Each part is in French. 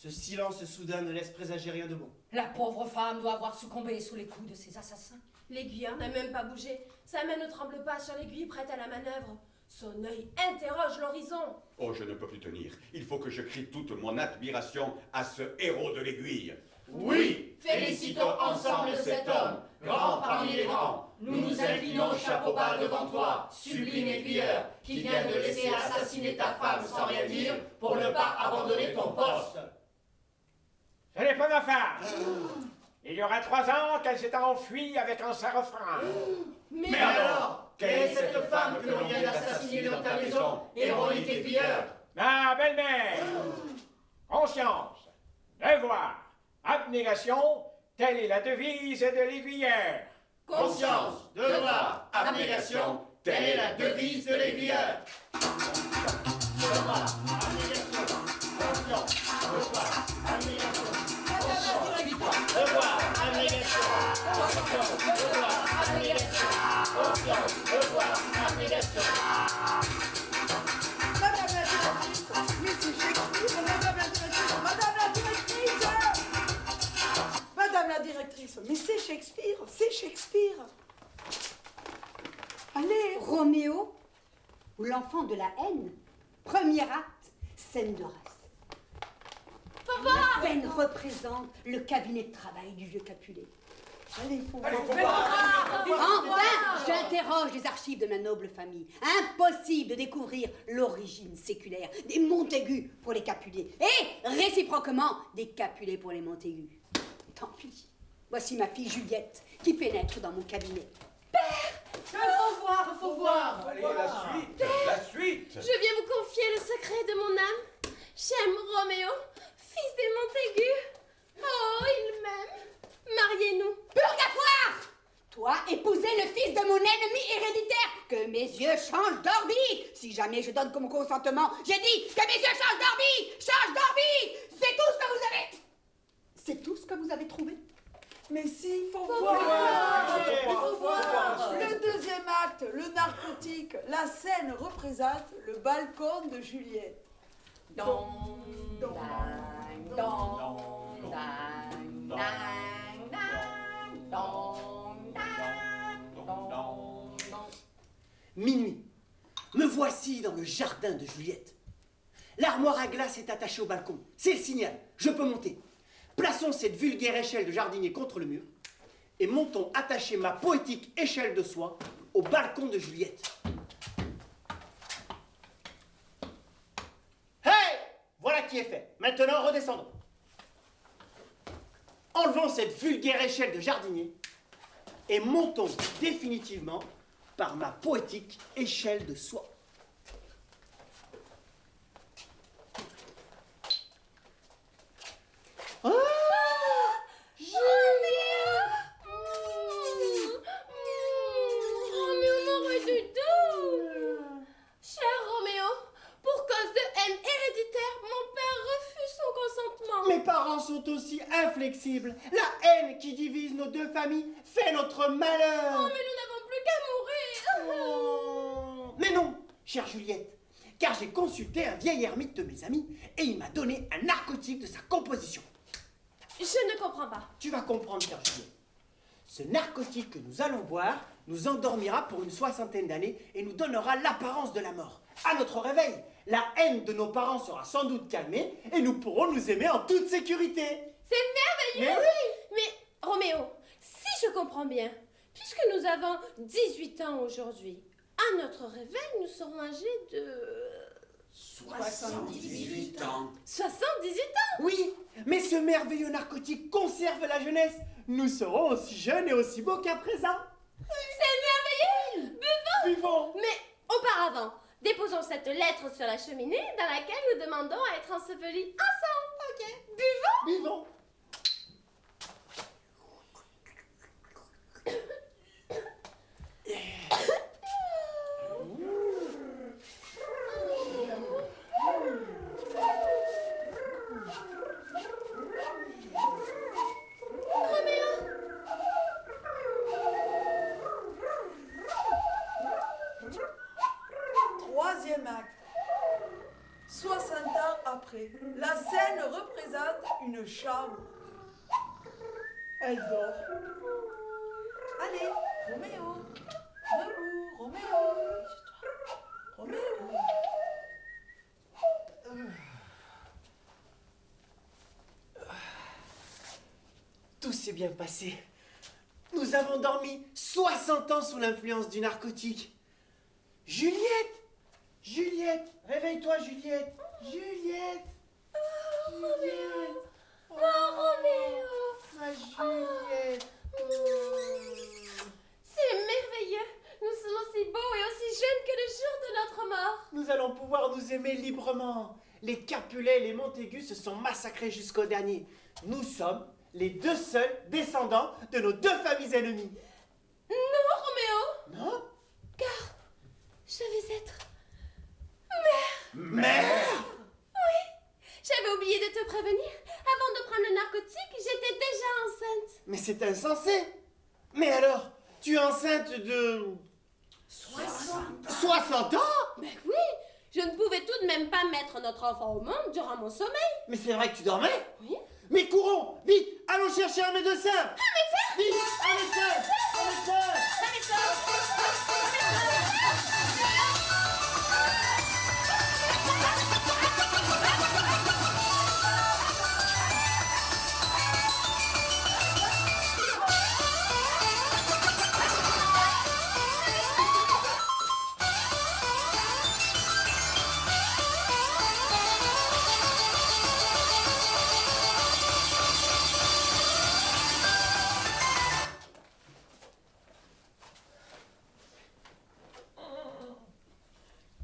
Ce silence soudain ne laisse présager rien de bon. La pauvre femme doit avoir succombé sous les coups de ces assassins. L'aiguilleur n'a même pas bougé. Sa main ne tremble pas sur l'aiguille prête à la manœuvre. Son œil interroge l'horizon. Oh, je ne peux plus tenir. Il faut que je crie toute mon admiration à ce héros de l'aiguille. Oui, félicitons ensemble cet homme, grand parmi les grands. Nous nous inclinons chapeau bas devant toi, sublime aiguilleur, qui viens de laisser assassiner ta femme sans rien dire pour ne pas abandonner ton poste. Ce n'est pas ma femme. Il y aura 3 ans qu'elle s'est enfuie avec un saint refrain. Mais alors, quelle est cette femme que l'on vient d'assassiner dans ta maison, héroïque aiguilleur? Ma belle-mère. Conscience, devoir, abnégation, telle est la devise de l'aiguilleur. Conscience, devoir, abnégation, telle est la devise de l'aiguilleur. Devoir, abnégation, conscience, devoir, abnégation, conscience, devoir, abnégation, conscience, devoir, abnégation, conscience, devoir, abnégation. Madame la directrice, mais c'est Shakespeare, madame la directrice, madame la directrice. Madame la directrice, mais c'est Shakespeare, c'est Shakespeare. Allez, Roméo, ou l'enfant de la haine, premier acte, scène de race. La scène représente le cabinet de travail du vieux Capulet. allez, faut Enfin, j'interroge les archives de ma noble famille. Impossible de découvrir l'origine séculaire des Montaigu pour les Capulets et réciproquement des Capulets pour les Montaigu. Tant pis. Voici ma fille Juliette qui pénètre dans mon cabinet. faut voir. Allez, la suite, la suite. Je viens vous confier le secret de mon âme. J'aime Roméo, fils des Montaigu. Oh, il m'aime. Mariez-nous. Purgatoire! Toi, épouser le fils de mon ennemi héréditaire, que mes yeux changent d'orbite. Si jamais je donne comme consentement, j'ai dit que mes yeux changent d'orbite. Change d'orbite. C'est tout ce que vous avez. C'est tout ce que vous avez trouvé. Mais si, faut voir. Il faut voir. Le deuxième acte, le narcotique. La scène représente le balcon de Juliette. Dong, dang, dong, dang, dang, dang, dong, dang, dong, dong. Minuit. Me voici dans le jardin de Juliette. L'armoire à glace est attachée au balcon. C'est le signal. Je peux monter. Plaçons cette vulgaire échelle de jardinier contre le mur et montons attacher ma poétique échelle de soie au balcon de Juliette. Hey! Voilà qui est fait. Maintenant, redescendons. Enlevons cette vulgaire échelle de jardinier et montons définitivement par ma poétique échelle de soie. Roméo m'aurait du tout. Cher Roméo, pour cause de haine héréditaire, mon père refuse son consentement. Mes parents sont aussi inflexibles. La haine qui divise nos deux familles fait notre malheur. Oh, mais nous n'avons plus qu'à mourir. Oh. Mais non, chère Juliette, car j'ai consulté un vieil ermite de mes amis et il m'a donné un narcotique de sa composition. Je ne comprends pas. Tu vas comprendre, chère Juliette. Ce narcotique que nous allons boire nous endormira pour une 60aine d'années et nous donnera l'apparence de la mort. À notre réveil, la haine de nos parents sera sans doute calmée et nous pourrons nous aimer en toute sécurité. C'est merveilleux. Mais oui! Mais Roméo, si je comprends bien, puisque nous avons 18 ans aujourd'hui, à notre réveil, nous serons âgés de... 78 ans. 78 ans. Oui, mais ce merveilleux narcotique conserve la jeunesse. Nous serons aussi jeunes et aussi beaux qu'à présent. C'est merveilleux. Buvons. Vivons. Mais auparavant, déposons cette lettre sur la cheminée dans laquelle nous demandons à être ensevelis ensemble. Ok. Buvons. Vivons. Troisième acte. 60 ans après, la scène représente une chambre. Elle dort. Allez, Roméo. Debout, Roméo. Roméo. Tout s'est bien passé. Nous avons dormi 60 ans sous l'influence du narcotique. Juliette! Juliette! Réveille-toi, Juliette! Juliette! Juliette! Oh, Roméo. Ma Juliette! C'est merveilleux. Nous sommes aussi beaux et aussi jeunes que le jour de notre mort. Nous allons pouvoir nous aimer librement. Les Capulet et les Montaigu se sont massacrés jusqu'au dernier. Nous sommes les deux seuls descendants de nos deux familles ennemies. Non, Roméo. Non? Car je vais être Mère! J'avais oublié de te prévenir. Avant de prendre le narcotique, j'étais déjà enceinte. Mais c'est insensé! Mais alors, tu es enceinte de... 60 ans? Mais oui, je ne pouvais tout de même pas mettre notre enfant au monde durant mon sommeil. Mais c'est vrai que tu dormais? Oui. Mais courons! Vite! Allons chercher un médecin! Un médecin? Vite! Un médecin! Un médecin!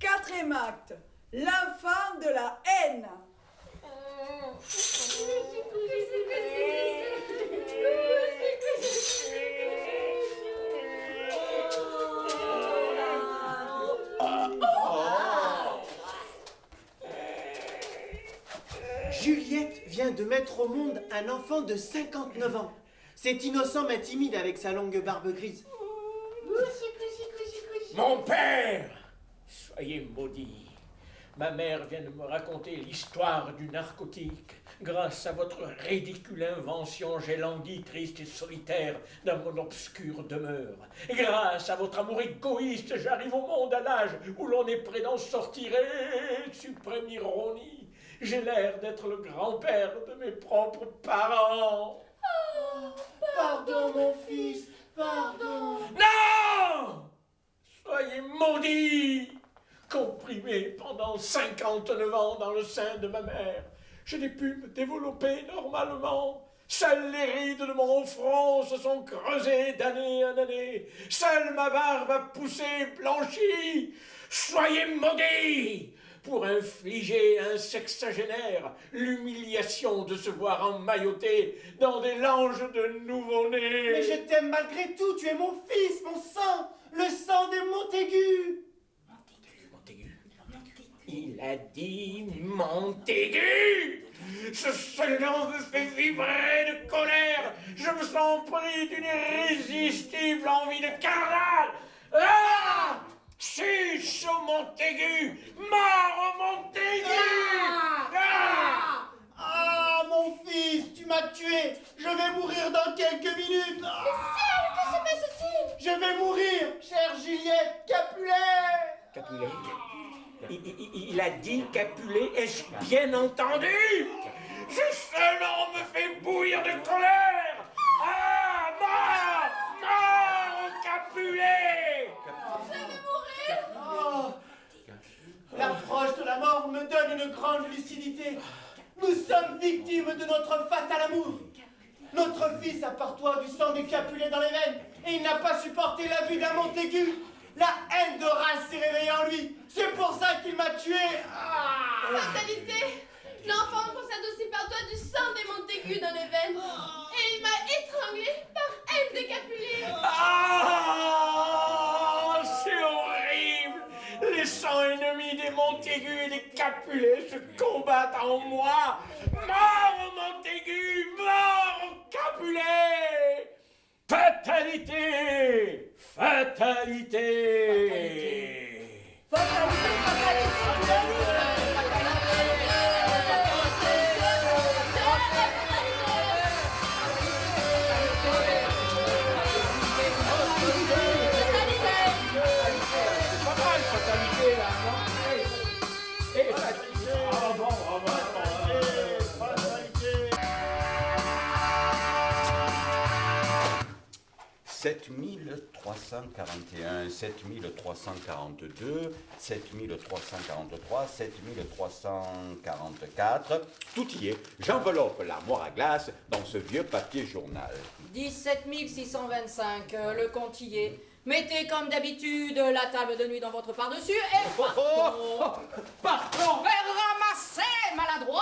Quatrième acte. L'enfant de la haine. Juliette vient de mettre au monde un enfant de 59 ans. Cet innocent mais timide avec sa longue barbe grise. Mon père! Soyez maudit. Ma mère vient de me raconter l'histoire du narcotique. Grâce à votre ridicule invention, j'ai langui triste et solitaire dans mon obscure demeure. Et grâce à votre amour égoïste, j'arrive au monde à l'âge où l'on est prêt d'en sortir. Et, suprême ironie, j'ai l'air d'être le grand-père de mes propres parents. Pardon, mon fils, pardon. Non! Soyez maudits! Comprimé pendant 59 ans dans le sein de ma mère, je n'ai pu me développer normalement. Seules les rides de mon front se sont creusées d'année en année. Seule ma barbe a poussé et blanchi. Soyez maudits! Pour infliger à un sexagénaire l'humiliation de se voir emmailloté dans des langes de nouveau-nés. Mais je t'aime malgré tout, tu es mon fils, mon sang, le sang des Montaigu. Il a dit Montaigu. Ce seul nom me fait vibrer de colère. Je me sens pris d'une irrésistible envie de carnage. Ah! Sus au Montaigu! Mort au Montaigu! Ah, mon fils, tu m'as tué. Je vais mourir dans quelques minutes. Ciel, que se passe-t-il? Je vais mourir, chère Juliette Capulet. Capulet? Il a dit Capulet, ai-je bien entendu? Ce seul nom me fait bouillir de colère! Ah! Mort! Mort au Capulet! Oh, l'approche de la mort me donne une grande lucidité. Nous sommes victimes de notre fatal amour. Notre fils a par toi du sang des Capulet dans les veines et il n'a pas supporté la vue d'un Montaigu. La haine de race s'est réveillée en lui. C'est pour ça qu'il m'a tué. Ah! Fatalité! L'enfant possède aussi par toi du sang des Montaigu dans les veines. Et il m'a étranglé par haine de Capulet. Ah! C'est horrible! Les sangs ennemis des Montaigu et des Capulet se combattent en moi. Mort au Montaigu! Mort au Capulet! Fatalité! Fatalité! Fatalité! 7341, 7342, 7343, 7344. Tout y est. J'enveloppe l'armoire à glace dans ce vieux papier journal. 17 625, le compte y est. Mettez comme d'habitude la table de nuit dans votre par-dessus et partons. Faire ramasser, maladroit.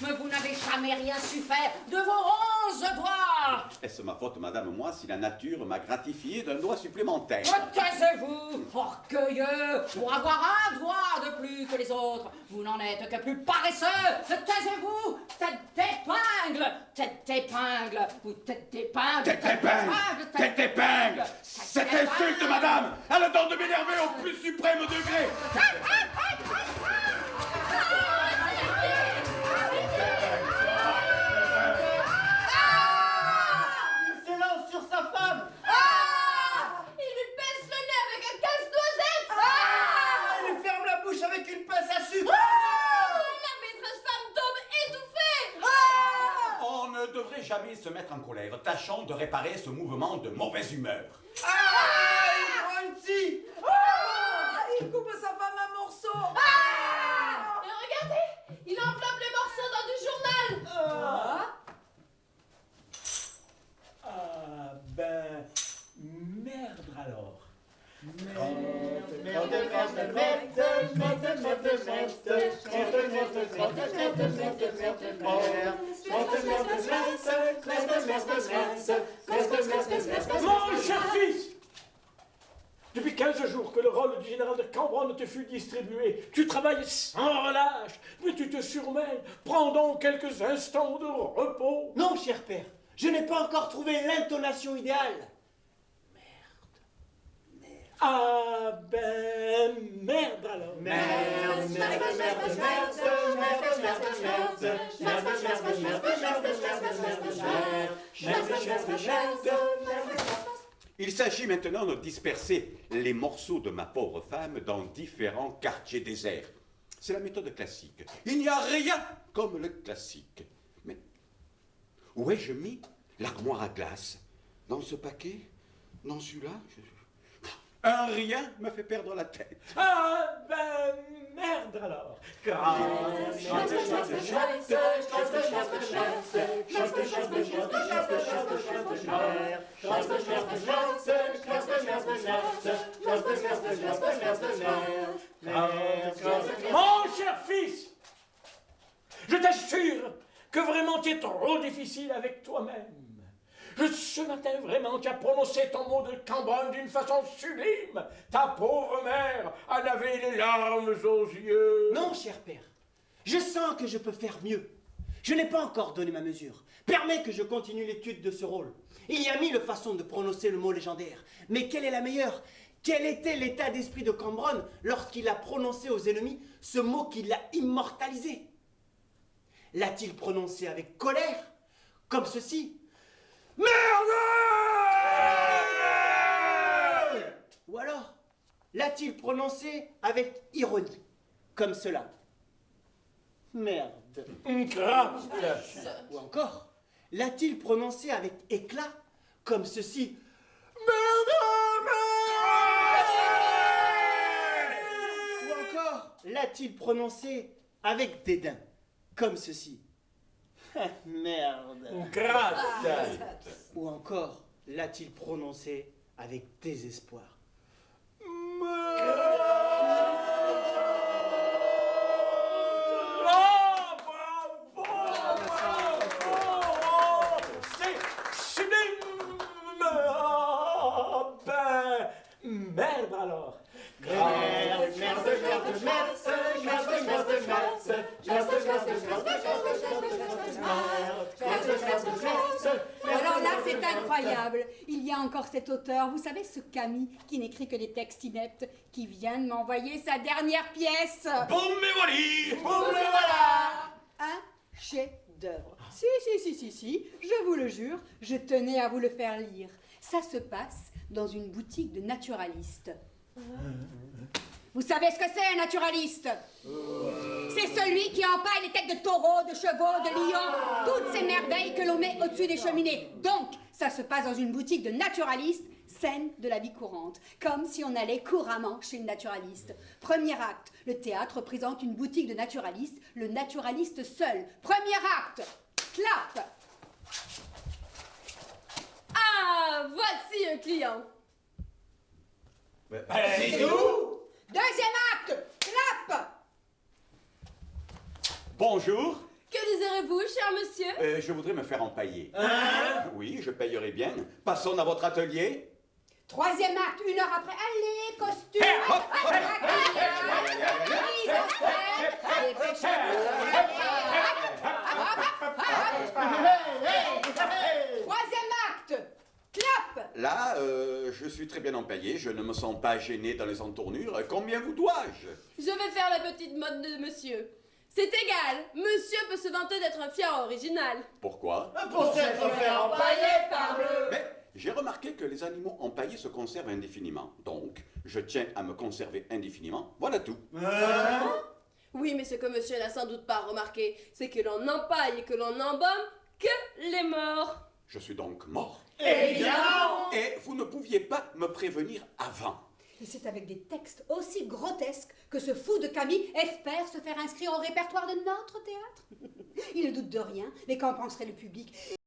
Mais vous n'avez jamais rien su faire de vos 11 doigts. Est-ce ma faute, madame, moi, si la nature m'a gratifié d'un doigt supplémentaire? Taisez-vous, orgueilleux, pour avoir un doigt de plus que les autres. Vous n'en êtes que plus paresseux. Taisez-vous, tête d'épingle, tête d'épingle, ou tête d'épingle. Tête d'épingle, tête d'épingle. Cette insulte, madame, a le don de m'énerver au plus suprême degré. Il s'élance sur sa femme. Il lui baisse le nez avec un casse-noisette. Il lui ferme la bouche avec une pince à sucre. La maîtresse femme tombe étouffée. On ne devrait jamais se mettre en colère. Tâchons de réparer ce mouvement de mauvaise humeur. Il prend une scie. Il coupe sa femme en morceaux. Et regardez, il enveloppe les morceaux dans du journal. Ah ben, merde alors. Mon cher fils, depuis 15 jours que le rôle du général de Cambronne te fut distribué, tu travailles sans relâche, mais tu te surmènes. Prends donc quelques instants de repos. Non, cher père, je n'ai pas encore trouvé l'intonation idéale. Ah ben, merde alors. Il s'agit maintenant de disperser les morceaux de ma pauvre femme dans différents quartiers déserts. C'est la méthode classique. Il n'y a rien comme le classique. Mais où ai-je mis l'armoire à glace? Dans ce paquet? Dans celui-là? Un rien me fait perdre la tête. Ah ben, merde alors. Mon cher fils, je t'assure que vraiment tu es trop difficile avec toi-même. Ce matin, vraiment, tu as prononcé ton mot de Cambronne d'une façon sublime. Ta pauvre mère en avait les larmes aux yeux. Non, cher père, je sens que je peux faire mieux. Je n'ai pas encore donné ma mesure. Permets que je continue l'étude de ce rôle. Il y a mille façons de prononcer le mot légendaire. Mais quelle est la meilleure? Quel était l'état d'esprit de Cambronne lorsqu'il a prononcé aux ennemis ce mot qui l'a immortalisé? L'a-t-il prononcé avec colère, comme ceci? Merde! Ou alors, l'a-t-il prononcé avec ironie, comme cela? Merde. Grave. Ou encore, l'a-t-il prononcé avec éclat, comme ceci? Merde! Ou encore, l'a-t-il prononcé avec dédain, comme ceci? Merde. Grave. Ou encore, l'a-t-il prononcé avec désespoir? C'est sublime. Ben, merde alors. Alors là, c'est incroyable. Il y a encore cet auteur, vous savez, ce Camille, qui n'écrit que des textes ineptes, qui vient de m'envoyer sa dernière pièce. Boum, mais voilà! Boum, le voilà! Un chef-d'œuvre. Si, je vous le jure, je tenais à vous le faire lire. Ça se passe dans une boutique de naturalistes. Vous savez ce que c'est, un naturaliste? C'est celui qui empaille les têtes de taureaux, de chevaux, de lions, toutes ces merveilles que l'on met au-dessus des cheminées. Donc, ça se passe dans une boutique de naturalistes scène de la vie courante, comme si on allait couramment chez une naturaliste. Premier acte, le théâtre présente une boutique de naturalistes, le naturaliste seul. Premier acte, clap. Ah, voici un client. C'est tout? Deuxième acte, clap. Bonjour. Que désirez-vous, cher monsieur? Je voudrais me faire empailler. Hein? Oui, je payerai bien. Passons dans votre atelier. Troisième acte, 1 heure après. Allez, costume. Mise en scène. Troisième acte, clap. Là, je suis très bien empaillé. Je ne me sens pas gêné dans les entournures. Combien vous dois-je? Je vais faire la petite mode de monsieur. C'est égal, monsieur peut se vanter d'être un fier original. Pourquoi? Pour s'être fait empailler, parbleu! Mais j'ai remarqué que les animaux empaillés se conservent indéfiniment. Donc, je tiens à me conserver indéfiniment. Voilà tout. Oui, mais ce que monsieur n'a sans doute pas remarqué, c'est que l'on empaille et que l'on embaume que les morts. Je suis donc mort. Évidemment! Et vous ne pouviez pas me prévenir avant. Et c'est avec des textes aussi grotesques que ce fou de Camille espère se faire inscrire au répertoire de notre théâtre. Il ne doute de rien, mais qu'en penserait le public?